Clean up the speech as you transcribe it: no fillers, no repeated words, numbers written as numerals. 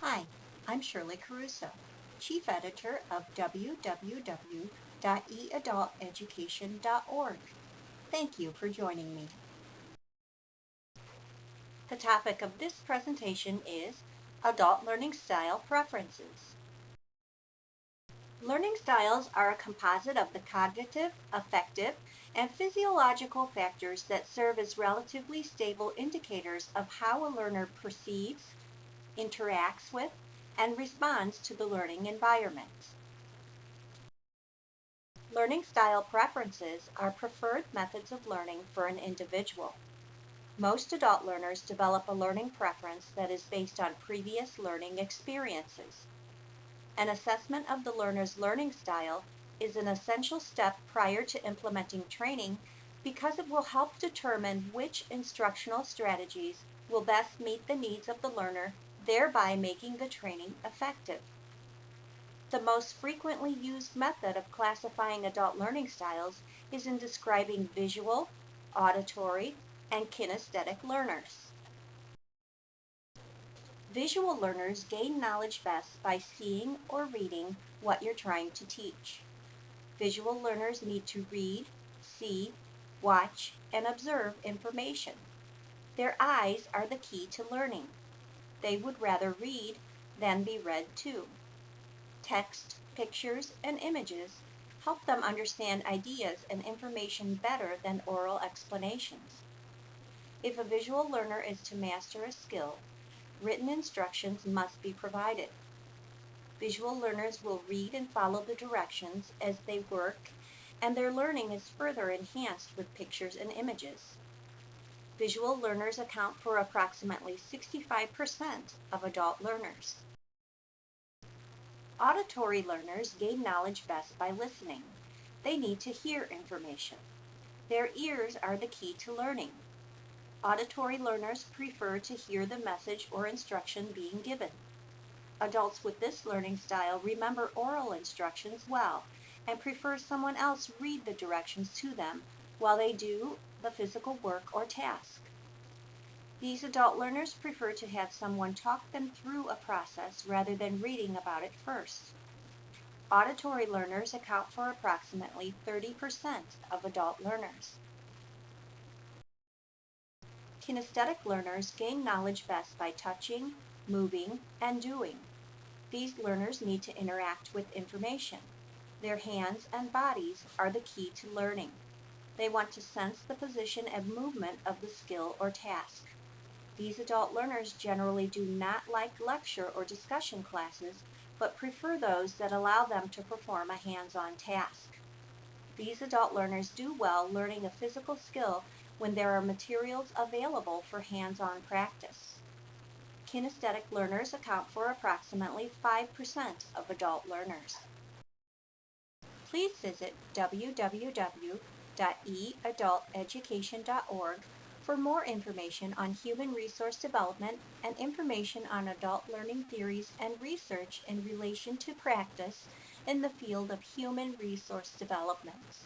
Hi, I'm Shirley Caruso, Chief Editor of www.eadulteducation.org. Thank you for joining me. The topic of this presentation is Adult Learning Style Preferences. Learning styles are a composite of the cognitive, affective, and physiological factors that serve as relatively stable indicators of how a learner perceives, interacts with, and responds to the learning environment. Learning style preferences are preferred methods of learning for an individual. Most adult learners develop a learning preference that is based on previous learning experiences. An assessment of the learner's learning style is an essential step prior to implementing training because it will help determine which instructional strategies will best meet the needs of the learner, thereby making the training effective. The most frequently used method of classifying adult learning styles is in describing visual, auditory, and kinesthetic learners. Visual learners gain knowledge best by seeing or reading what you're trying to teach. Visual learners need to read, see, watch, and observe information. Their eyes are the key to learning. They would rather read than be read to. Text, pictures, and images help them understand ideas and information better than oral explanations. If a visual learner is to master a skill, written instructions must be provided. Visual learners will read and follow the directions as they work, and their learning is further enhanced with pictures and images. Visual learners account for approximately 65% of adult learners. Auditory learners gain knowledge best by listening. They need to hear information. Their ears are the key to learning. Auditory learners prefer to hear the message or instruction being given. Adults with this learning style remember oral instructions well and prefer someone else read the directions to them while they do the physical work or task. These adult learners prefer to have someone talk them through a process rather than reading about it first. Auditory learners account for approximately 30% of adult learners. Kinesthetic learners gain knowledge best by touching, moving, and doing. These learners need to interact with information. Their hands and bodies are the key to learning. They want to sense the position and movement of the skill or task. These adult learners generally do not like lecture or discussion classes, but prefer those that allow them to perform a hands-on task. These adult learners do well learning a physical skill when there are materials available for hands-on practice. Kinesthetic learners account for approximately 5% of adult learners. Please visit www.eadulteducation.org for more information on human resource development and information on adult learning theories and research in relation to practice in the field of human resource development.